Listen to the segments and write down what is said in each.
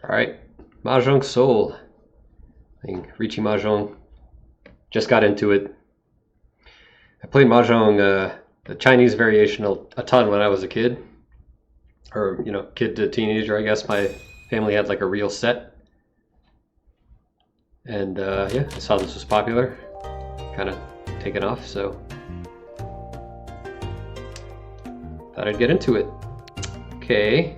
Alright, Mahjong Soul. I think Riichi Mahjong. Just got into it. I played Mahjong, the Chinese variation, a ton when I was a kid. Or, kid to teenager, I guess. My family had like a real set. And yeah, I saw this was popular. Kind of taken off, so thought I'd get into it. Okay.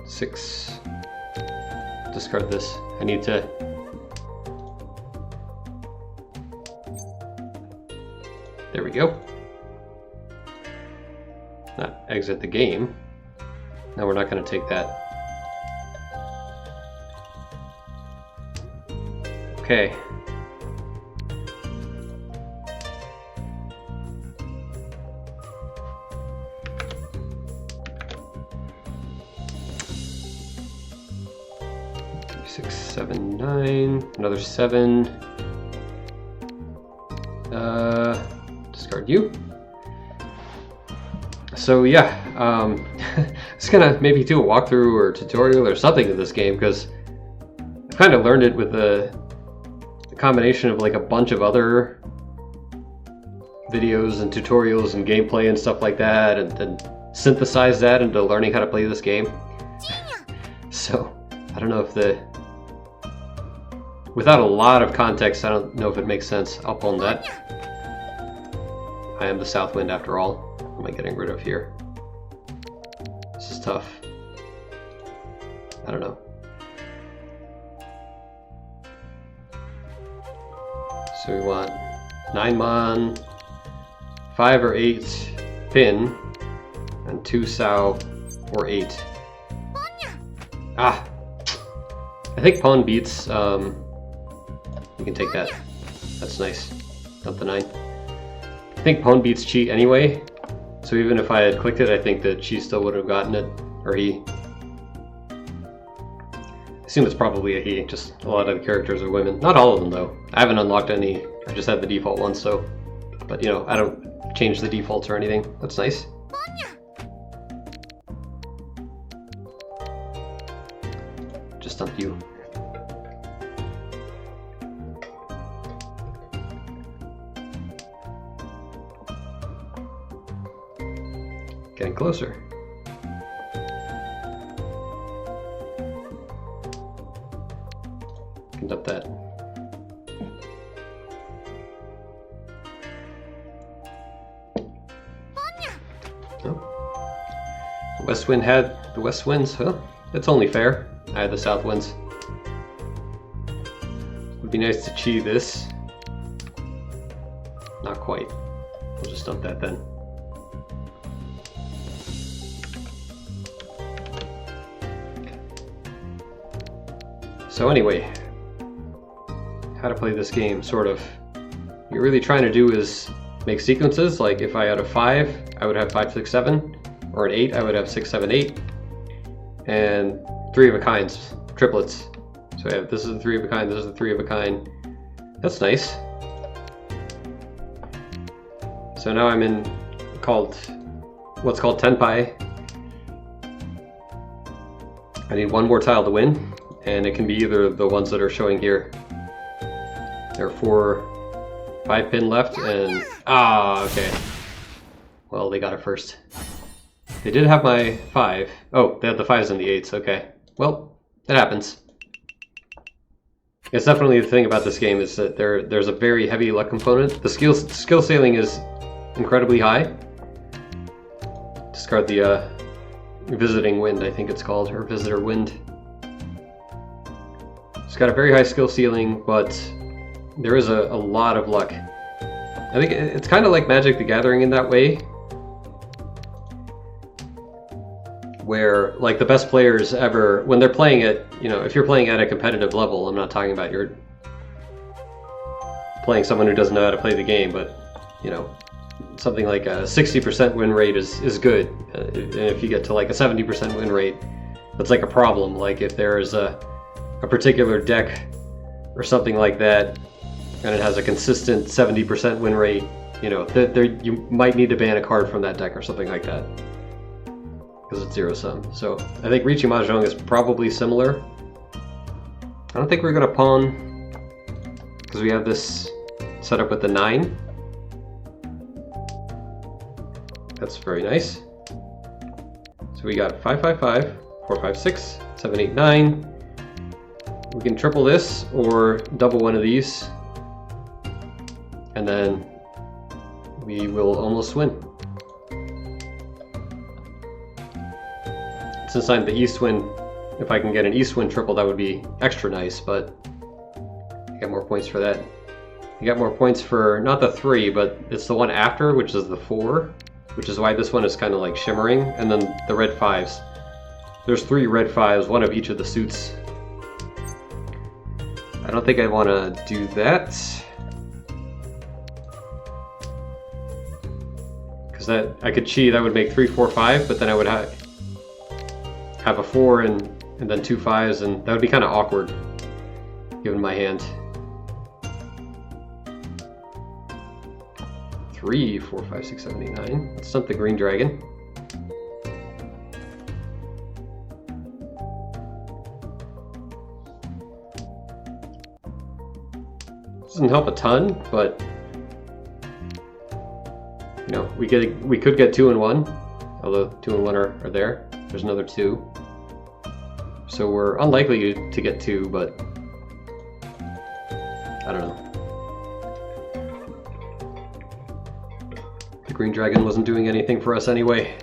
6. Discard this. I need to. There we go. Not exit the game. No, we're not going to take that. Okay. Six, 7, 9. Another 7. Discard you. So yeah, just gonna maybe do a walkthrough or tutorial or something of this game because I kind of learned it with the combination of like a bunch of other videos and tutorials and gameplay and stuff like that, and then synthesize that into learning how to play this game. So I don't know if without a lot of context, I don't know if it makes sense. I'll pull that. I am the South Wind after all. What am I getting rid of here? This is tough. I don't know. So we want 9 mon, 5 or 8 pin, and 2 sao or 8. Ah! I think pawn beats, we can take that. That's nice. Dump the 9. I think pawn beats cheat anyway, so even if I had clicked it, I think that she still would have gotten it, or he. I assume it's probably a he, just a lot of the characters are women. Not all of them though. I haven't unlocked any, I just had the default one, so. But I don't change the defaults or anything. That's nice. Just dump you. Getting closer. Can dump that. Oh. The West Wind had the West Winds, huh? It's only fair. I had the South Winds. Would be nice to chi this. Not quite. We'll just dump that then. So anyway, how to play this game, sort of. What you're really trying to do is make sequences, like if I had a 5, I would have 5, 6, 7, or an 8, I would have 6, 7, 8, and 3 of a kinds, triplets. So I have, this is a 3 of a kind, this is a 3 of a kind. That's nice. So now I'm in what's called tenpai. I need 1 more tile to win. And it can be either the ones that are showing here. There are 4, 5 pin left, and okay. Well, they got it first. They did have my 5. Oh, they had the 5s and the 8s. Okay. Well, it happens. It's definitely the thing about this game is that there's a very heavy luck component. The skill ceiling is incredibly high. Discard the visiting wind, I think it's called, or visitor wind. It's got a very high skill ceiling, but there is a lot of luck. I think it's kind of like Magic the Gathering in that way, where like the best players ever, when they're playing it, if you're playing at a competitive level, I'm not talking about you're playing someone who doesn't know how to play the game, but something like a 60% win rate is good. And if you get to like a 70% win rate, that's like a problem. Like if there is a particular deck or something like that, and it has a consistent 70% win rate, you might need to ban a card from that deck or something like that. because it's zero sum. So I think Riichi Mahjong is probably similar. I don't think we're going to pawn because we have this set up with the 9. That's very nice. So we got 5, 5, 5, 4, 5, 6, 7, 8, 9. We can triple this or double one of these, and then we will almost win. Since I'm the east wind, if I can get an east wind triple, that would be extra nice, but I got more points for that. You got more points for, not the 3, but it's the one after, which is the 4, which is why this one is kind of like shimmering, and then the red 5s. There's 3 red 5s, one of each of the suits. I don't think I want to do that. Because that, I could cheat, that would make 3, 4, 5, but then I would have a 4 and then 2 5s, and that would be kind of awkward given my hand. 3, 4, 5, 6, 7, 8, 9. Let's dump the green dragon. Doesn't help a ton, but you know, we could get 2 and 1, although 2 and 1 are there. There's another 2. So we're unlikely to get 2, but I don't know. The green dragon wasn't doing anything for us anyway.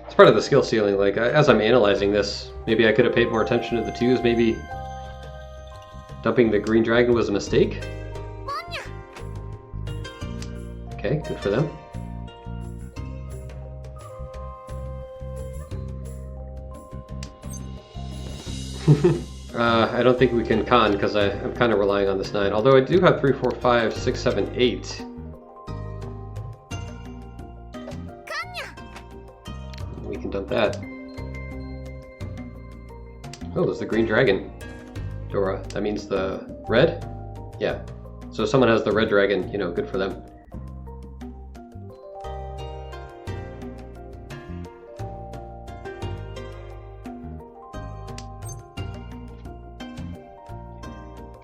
It's part of the skill ceiling. Like, as I'm analyzing this, maybe I could have paid more attention to the 2s. Maybe dumping the green dragon was a mistake. Okay, good for them. I don't think we can con because I'm kind of relying on this 9. Although I do have 3, 4, 5, 6, 7, 8. We can dump that. Oh, there's the green dragon. Dora. That means the red? Yeah. So if someone has the red dragon, you know, good for them.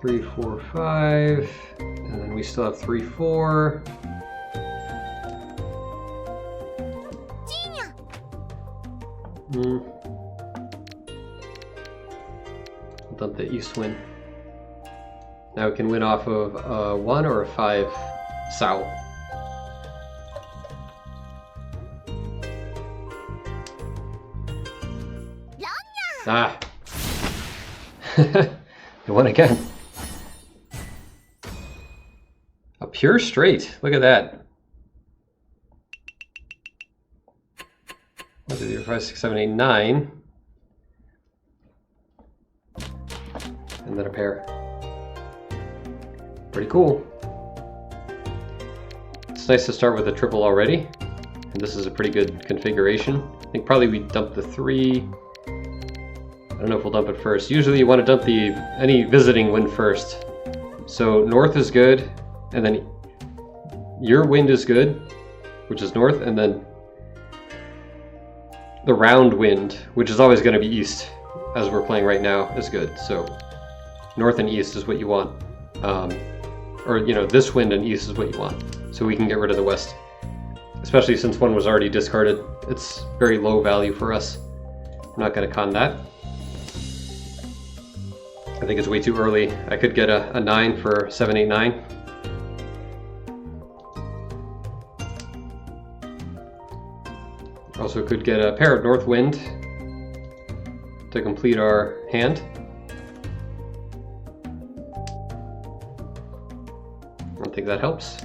Three, 4, 5, and then we still have 3, 4. Dump the east win. Now we can win off of a 1 or a 5 Sao. Ah! They won again. A pure straight. Look at that. 1, 2, 3, 4, 5, 6, 7, 8, 9. And then a pair. Pretty cool. It's nice to start with a triple already. And this is a pretty good configuration. I think probably we dump the 3. I don't know if we'll dump it first. Usually you want to dump any visiting wind first. So north is good, and then your wind is good, which is north, and then the round wind, which is always going to be east, as we're playing right now, is good. So north and east is what you want. Or, you know, this wind and east is what you want. So we can get rid of the west. Especially since one was already discarded. It's very low value for us. I'm not going to con that. I think it's way too early. I could get a 9 for 7, 8, 9. Also could get a pair of north wind to complete our hand. I don't think that helps.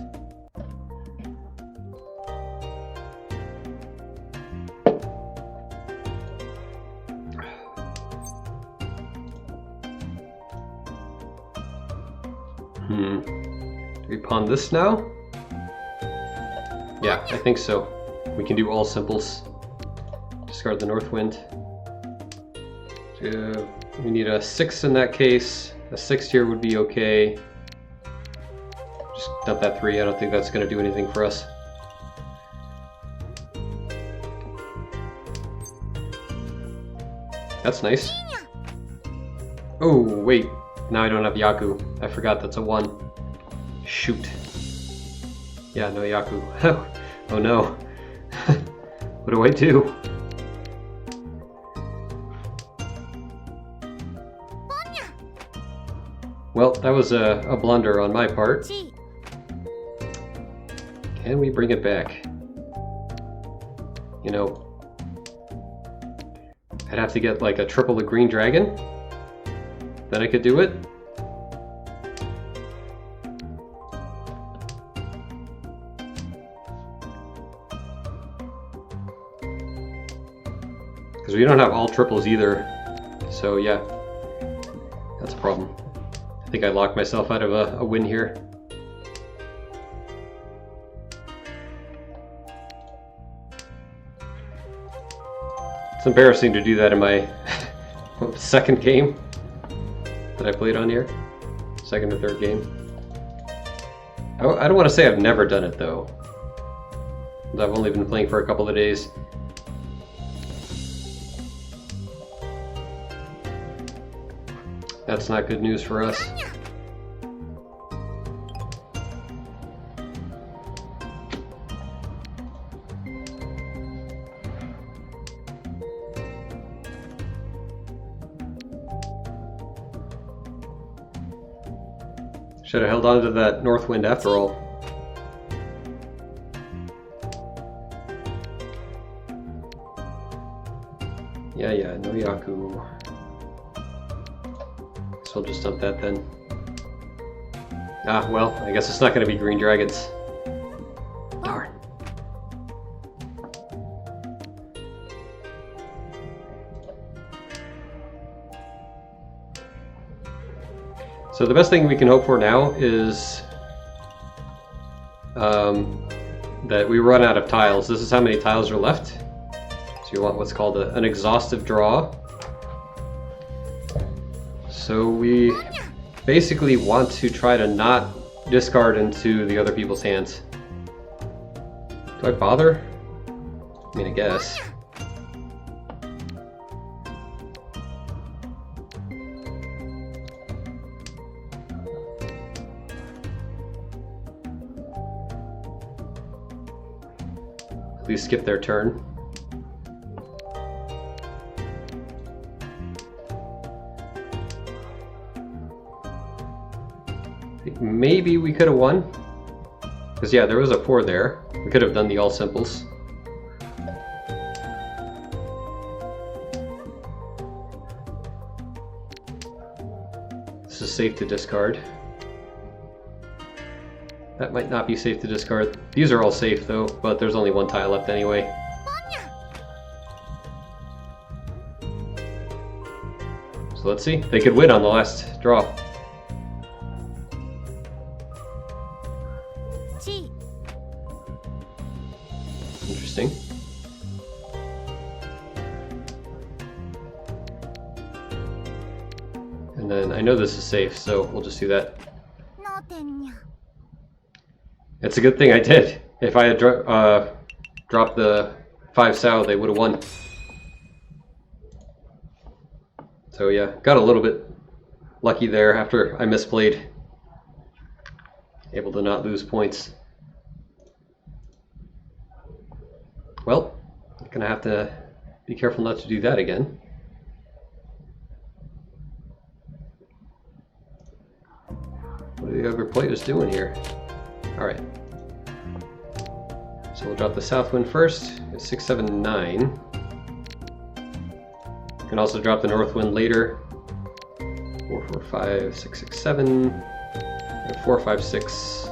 Do we pawn this now? Yeah, I think so. We can do all simples. Discard the north wind. We need a 6 in that case. A 6 here would be okay. Just dump that 3. I don't think that's going to do anything for us. That's nice. Oh, wait. Now I don't have Yaku. I forgot that's a 1. Shoot. Yeah, no Yaku. Oh no. What do I do? Well, that was a blunder on my part. Can we bring it back? You know, I'd have to get like a triple the green dragon. Then I could do it. Because we don't have all triples either. So yeah, that's a problem. I think I locked myself out of a win here. It's embarrassing to do that in my second game that I played on here. Second or third game. I don't want to say I've never done it though. I've only been playing for a couple of days. That's not good news for us. Should have held on to that north wind after all. Yeah, no Yaku. So I'll just dump that then. Ah, well, I guess it's not going to be green dragons. Darn. So the best thing we can hope for now is that we run out of tiles. This is how many tiles are left. So you want what's called an exhaustive draw. So we basically want to try to not discard into the other people's hands. Do I bother? I mean, I guess. At least skip their turn. Maybe we could have won. Because yeah, there was a 4 there. We could have done the all simples. This is safe to discard. That might not be safe to discard. These are all safe though, but there's only 1 tile left anyway. So let's see. They could win on the last draw. Interesting. And then I know this is safe, so we'll just do that. It's a good thing I did. If I had dropped the 5 Sao, they would have won. So yeah, got a little bit lucky there after I misplayed. Able to not lose points. Well, I'm gonna have to be careful not to do that again. What are the other players doing here? Alright. So we'll drop the south wind first. It's 6, 7, 9. You can also drop the north wind later. 4, 4, 5, 6, 6, 7. And 4, 5, 6.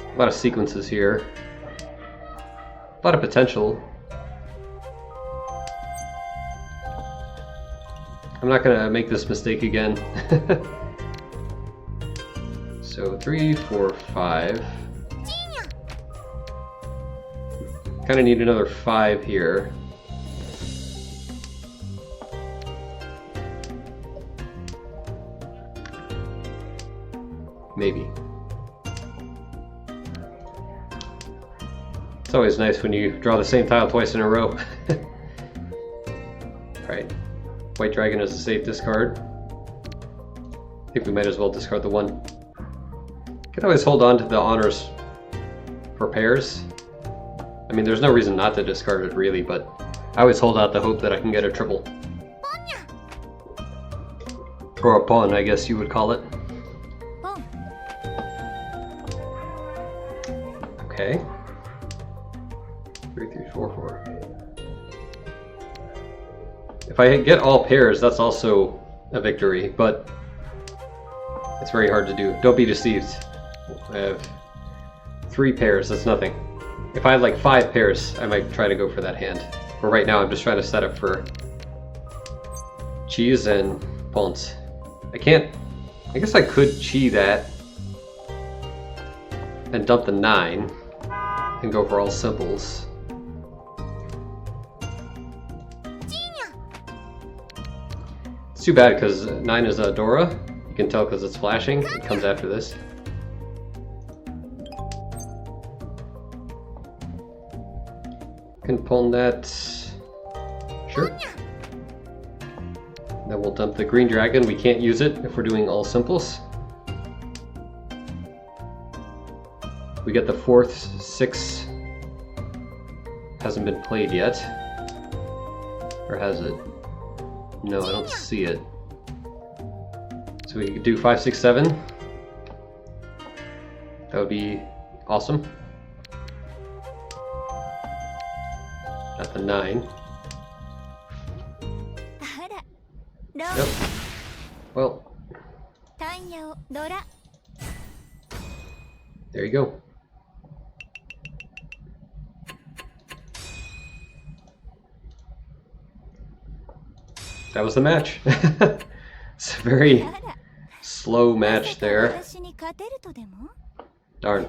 A lot of sequences here. A lot of potential. I'm not gonna make this mistake again. So 3, 4, 5. Kinda need another 5 here. Maybe. It's always nice when you draw the same tile twice in a row. Alright, White Dragon is a safe discard. I think we might as well discard the 1. Can always hold on to the honors for pairs. I mean, there's no reason not to discard it really, but I always hold out the hope that I can get a triple. Or a pawn, I guess you would call it. Okay. 3, 3, 4, 4. If I get all pairs, that's also a victory, but it's very hard to do. Don't be deceived. I have 3 pairs, that's nothing. If I had like 5 pairs, I might try to go for that hand. But right now I'm just trying to set up for cheese and pawns. I guess I could chi that and dump the 9 and go for all simples. It's too bad because 9 is a Dora. You can tell because it's flashing. It comes after this. Can pawn that. Sure. Then we'll dump the green dragon. We can't use it if we're doing all simples. We get the 4th, 6. Hasn't been played yet. Or has it? No, I don't see it. So we could do 5, 6, 7. That would be awesome. At the 9. Yep. Well. There you go. That was the match. It's a very slow match there. Darn.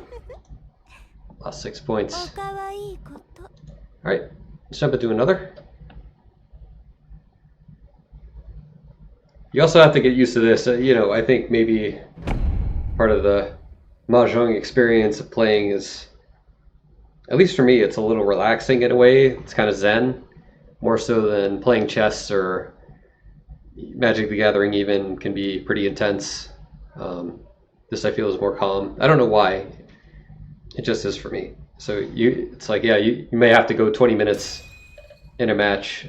Lost 6 points. Alright, let's jump into another. You also have to get used to this. You know, I think maybe part of the Mahjong experience of playing is, at least for me, it's a little relaxing in a way. It's kind of zen, more so than playing chess or Magic the Gathering even can be pretty intense. This I feel is more calm. I don't know why. It just is for me. So it's like, yeah, you may have to go 20 minutes in a match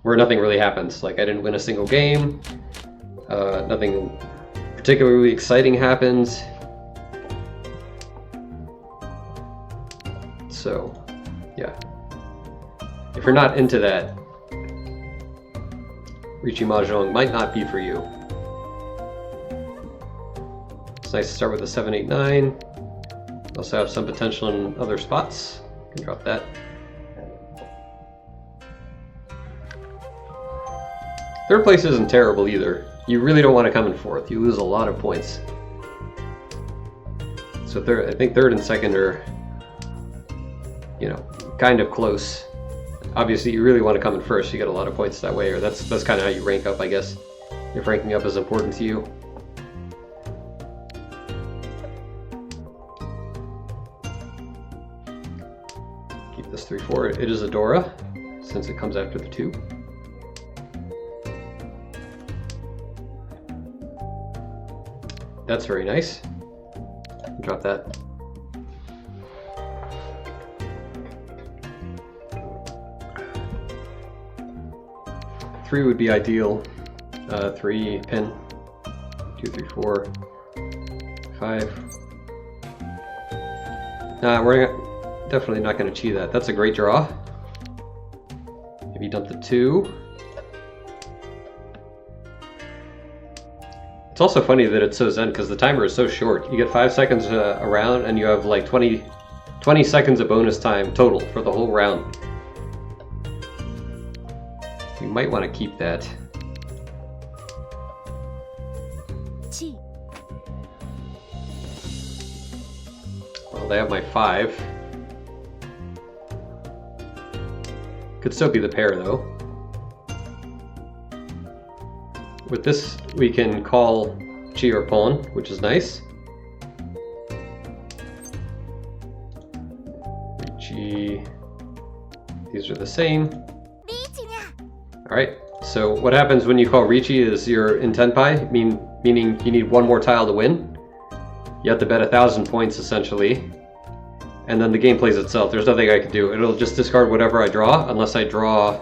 where nothing really happens. Like I didn't win a single game. Nothing particularly exciting happens. So, yeah. If you're not into that, Riichi Mahjong might not be for you. It's nice to start with a 7, 8, 9. Also have some potential in other spots. You can drop that. Third place isn't terrible either. You really don't want to come in 4th. You lose a lot of points. So I think 3rd and 2nd are, you know, kind of close. Obviously, you really want to come in 1st. You get a lot of points that way, or that's kind of how you rank up, I guess. If ranking up is important to you. Keep this 3, 4. It is a Dora, since it comes after the 2. That's very nice. Drop that. Three would be ideal. 3 pin. 2, 3, 4, 5. Nah, we're definitely not going to cheat that. That's a great draw. Maybe dump the 2. It's also funny that it's so zen because the timer is so short. You get 5 seconds a round and you have like 20 seconds of bonus time total for the whole round. You might want to keep that. Well, they have my 5. Could still be the pair though. With this, we can call chi or pawn, which is nice. Chi. see these are the same. Alright, so what happens when you call Riichi is you're in Tenpai, meaning you need one more tile to win. You have to bet 1,000 points essentially. And then the game plays itself. There's nothing I can do. It'll just discard whatever I draw, unless I draw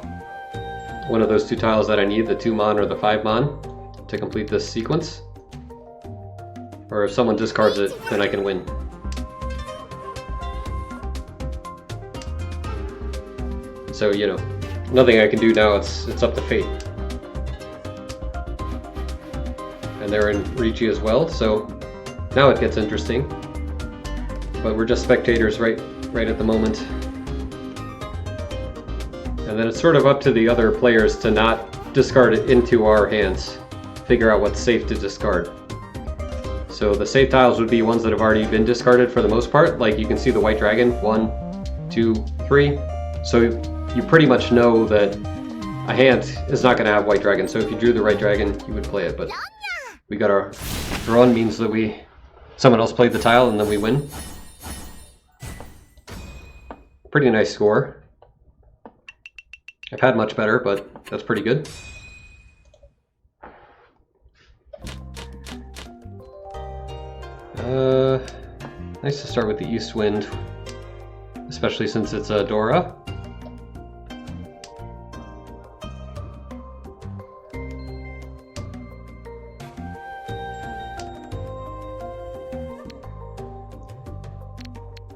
one of those two tiles that I need, the 2 mon or the 5 mon, to complete this sequence. Or if someone discards it, then I can win. So, you know, nothing I can do now, it's up to fate. And they're in Riichi as well, so now it gets interesting. But we're just spectators right at the moment. And then it's sort of up to the other players to not discard it into our hands. Figure out what's safe to discard. So the safe tiles would be ones that have already been discarded for the most part. Like you can see the white dragon, 1, 2, 3. So you pretty much know that a hand is not going to have white dragon. So if you drew the right dragon, you would play it. But we got our drawn means that someone else played the tile and then we win. Pretty nice score. I've had much better, but that's pretty good. Nice to start with the east wind, especially since it's a Dora.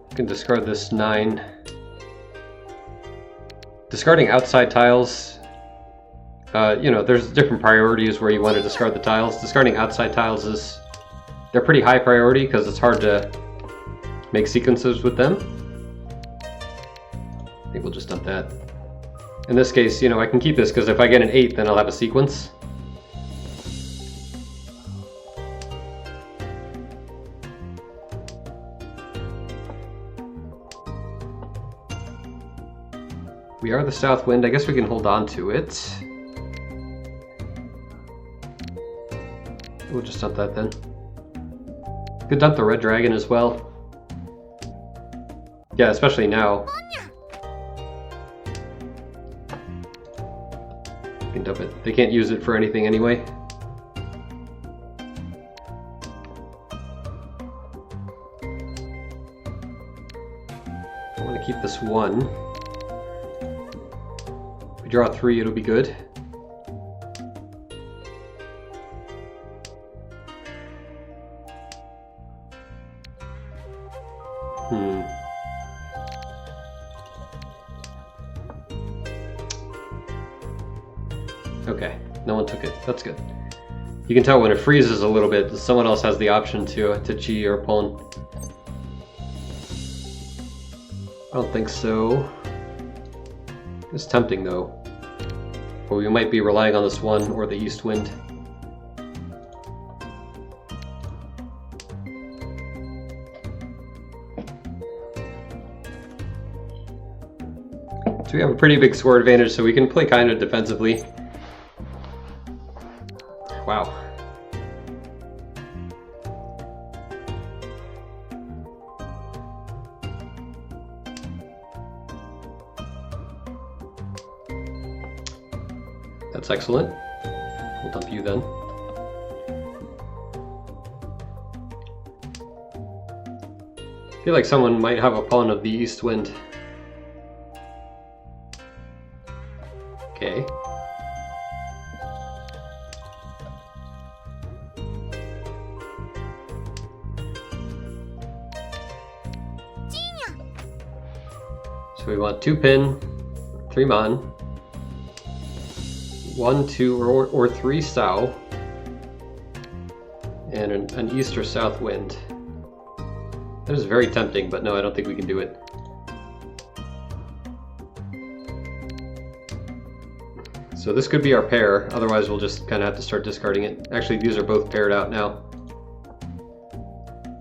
You can discard this 9. Discarding outside tiles, you know, there's different priorities where you want to discard the tiles. Discarding outside tiles they're pretty high priority because it's hard to make sequences with them. I think we'll just dump that. In this case, you know, I can keep this because if I get an 8, then I'll have a sequence. We are the south wind. I guess we can hold on to it. We'll just dump that then. Could dump the red dragon as well. Yeah, especially now. You can dump it. They can't use it for anything anyway. I want to keep this 1. If we draw 3, it'll be good. Okay, no one took it. That's good. You can tell when it freezes a little bit, someone else has the option to chi or pawn. I don't think so. It's tempting though. But we might be relying on this 1 or the east wind. So we have a pretty big score advantage, so we can play kind of defensively. Wow. That's excellent. We'll dump you then. I feel like someone might have a pawn of the east wind. Okay. So we want 2 pin, 3 mon, 1, 2, or 3 sow, and an east or south wind. That is very tempting, but no, I don't think we can do it. So this could be our pair, otherwise we'll just kind of have to start discarding it. Actually, these are both paired out now.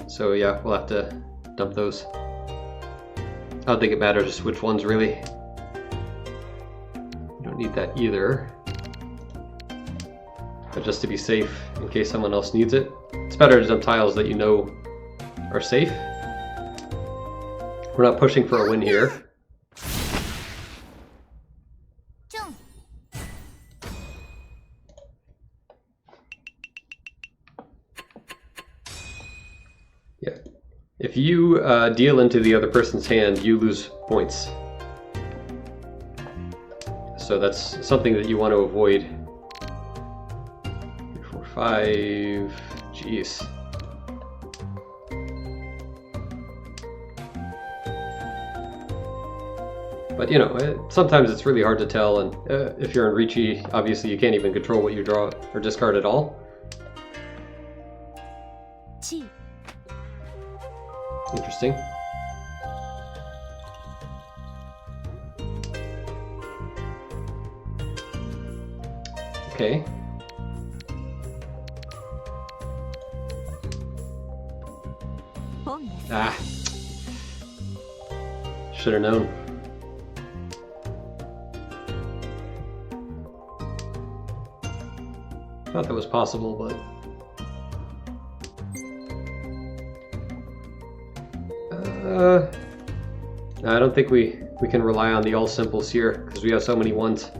So yeah, we'll have to dump those. I don't think it matters which ones really. You don't need that either. But just to be safe, in case someone else needs it. It's better to dump tiles that you know are safe. We're not pushing for a win here. If you deal into the other person's hand, you lose points. So that's something that you want to avoid. 3, 4, 5. Jeez. But you know, sometimes it's really hard to tell, and if you're in Riichi, obviously you can't even control what you draw or discard at all. Interesting. Okay. Ah. Should have known. Thought that was possible, but... I don't think we can rely on the all simples here, because we have so many ones.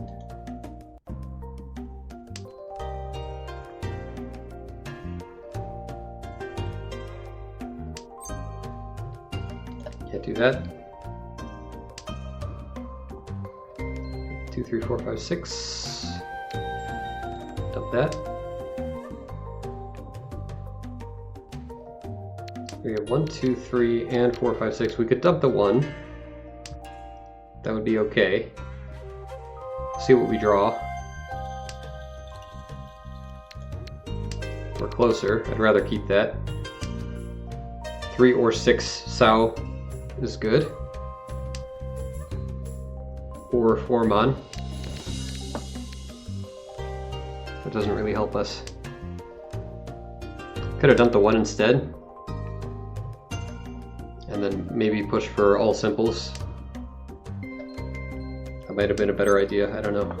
Can't do that. 2, 3, 4, 5, 6. Dump that. We have 1, 2, 3, and 4, 5, 6. We could dump the 1. That would be okay. See what we draw. We're closer. I'd rather keep that. 3 or 6 Sao is good. Or 4 Man. That doesn't really help us. Could have dumped the 1 instead. And then maybe push for all simples. That might have been a better idea, I don't know.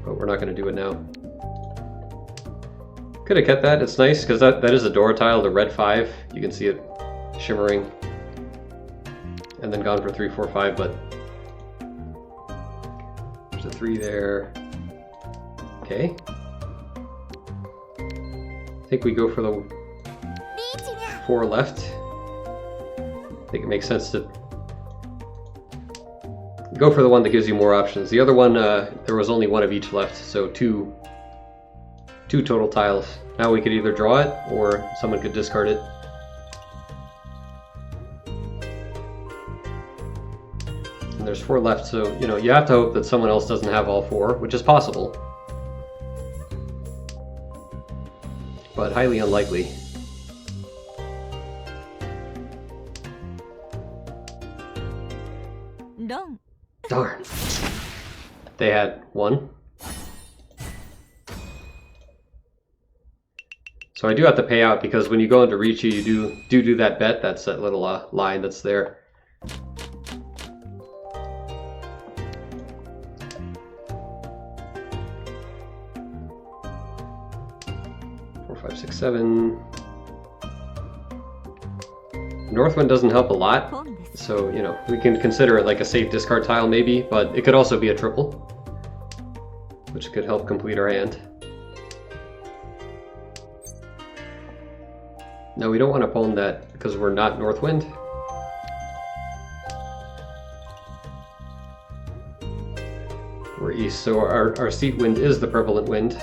But we're not going to do it now. Could have kept that, it's nice, because that is a Dora tile, the red 5. You can see it shimmering. And then gone for 3, 4, 5, but... There's a 3 there. Okay. I think we go for the 4 left. I think it makes sense to go for the one that gives you more options. The other one, there was only 1 of each left, so two total tiles. Now we could either draw it, or someone could discard it. And there's 4 left, so you know, you have to hope that someone else doesn't have all 4, which is possible. But highly unlikely. Darn. They had 1. So I do have to pay out, because when you go into Riichi, you do that bet. That's that little line that's there. Four, 5, 6, 7. Northwind doesn't help a lot. So, you know, we can consider it like a safe discard tile maybe, but it could also be a triple, which could help complete our hand. No, we don't want to pawn that because we're not Northwind. We're East, so our seat wind is the prevalent wind.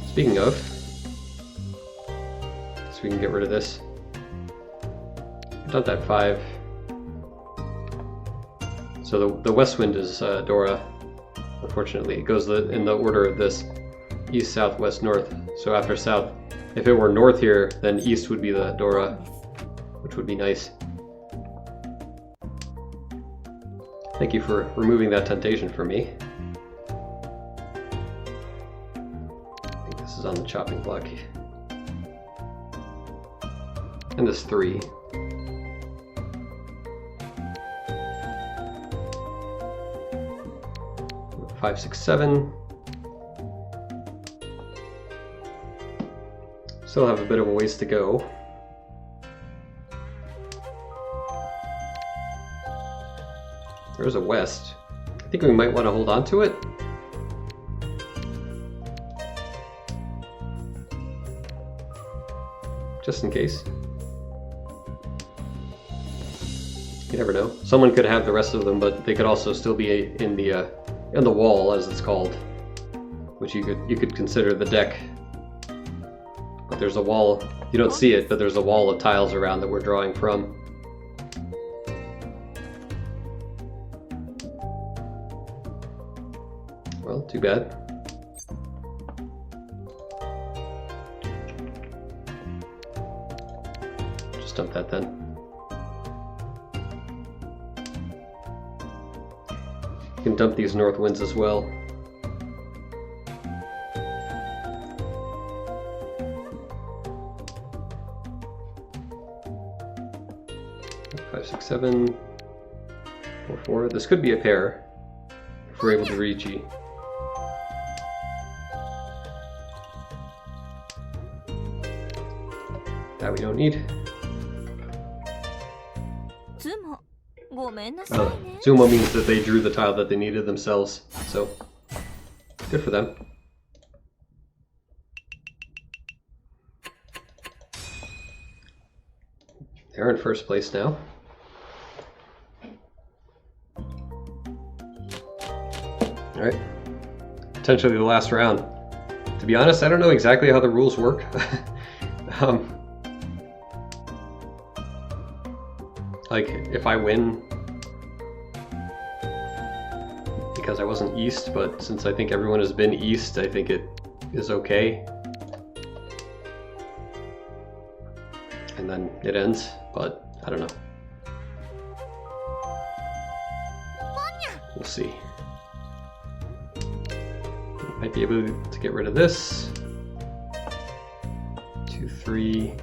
Speaking of, so we can get rid of this. Dump that 5. So the west wind is Dora. Unfortunately, it goes in the order of this: east, south, west, north. So after south, if it were north here, then east would be the Dora, which would be nice. Thank you for removing that temptation for me. I think this is on the chopping block. And this 3. 5, 6, 7. Still have a bit of a ways to go. There's a west. I think we might want to hold on to it. just in case. You never know. Someone could have the rest of them, but they could also still be in the wall, as it's called, which you could consider the deck. But there's a wall. You don't see it, but there's a wall of tiles around that we're drawing from. Well, too bad. Just dump that then. You can dump these north winds as well. 5, 6, 7, 4, 4. This could be a pair if we're able to Riichi. That we don't need. Zumo means that they drew the tile that they needed themselves, so good for them. They're in first place now. Alright, potentially the last round. To be honest, I don't know exactly how the rules work. Like, if I win because I wasn't East, but since I think everyone has been East, I think it is okay. And then it ends, but I don't know. We'll see. Might be able to get rid of this. 2, 3,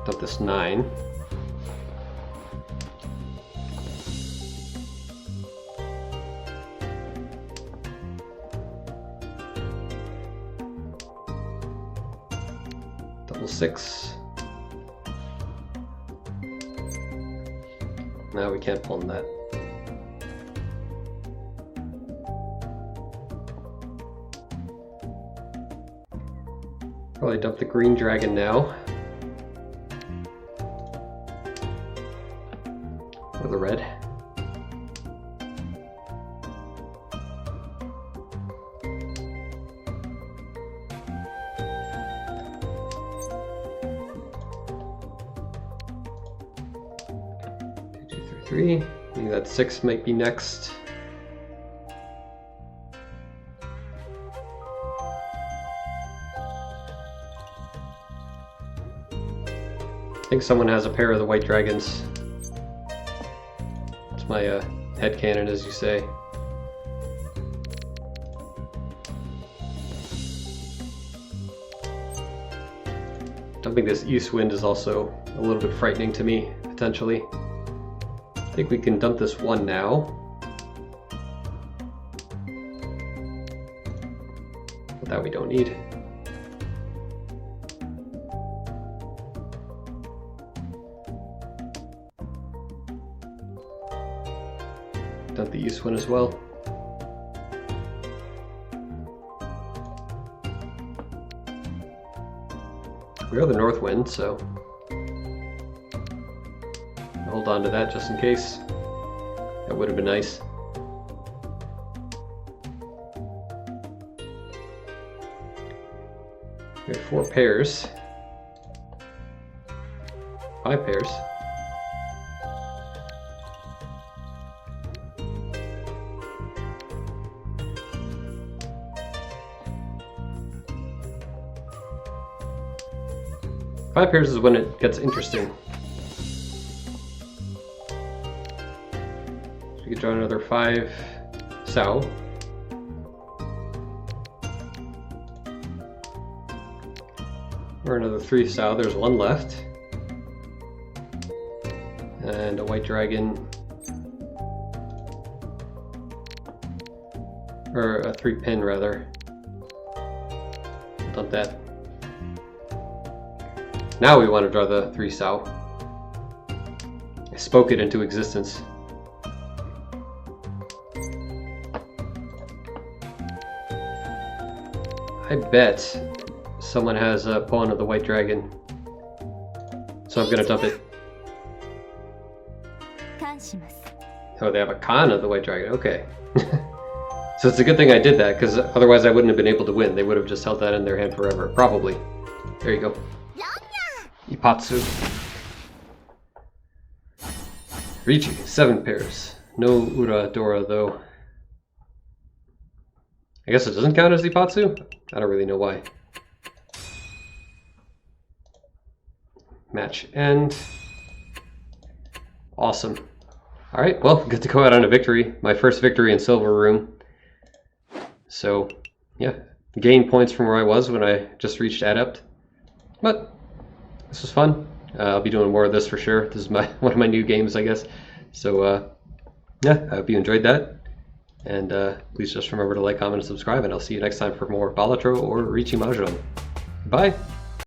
dump this 9. Double 6. No, we can't pull on that. Probably dump the green dragon now. Or the red. I think that 6 might be next. I think someone has a pair of the white dragons. It's my headcanon, as you say. Dumping this east wind is also a little bit frightening to me, potentially. I think we can dump this 1 now. But that we don't need. Dump the east one as well. We are the north wind, so hold on to that just in case. That would have been nice. We have 4 pairs. 5 pairs. Five pairs is when it gets interesting. So we could draw another 5 Sao. Or another 3 Sao. There's 1 left. And a white dragon. Or a 3 pin rather. Dump that. Now we want to draw the 3 Sao. I spoke it into existence. I bet someone has a pawn of the white dragon. so I'm gonna dump it. Oh, they have a con of the White Dragon. Okay. So it's a good thing I did that, because otherwise I wouldn't have been able to win. They would have just held that in their hand forever. Probably. There you go. Ipatsu. Riichi, 7 pairs. No Ura Dora, though. I guess it doesn't count as Ipatsu? I don't really know why. Match end. Awesome. Alright, well, good to go out on a victory. My first victory in Silver Room. So, yeah, gained points from where I was when I just reached Adept. But, this was fun. I'll be doing more of this for sure. This is one of my new games, I guess. So, yeah, I hope you enjoyed that. And please just remember to like, comment, and subscribe, and I'll see you next time for more Balatro or Riichi Mahjong. Bye!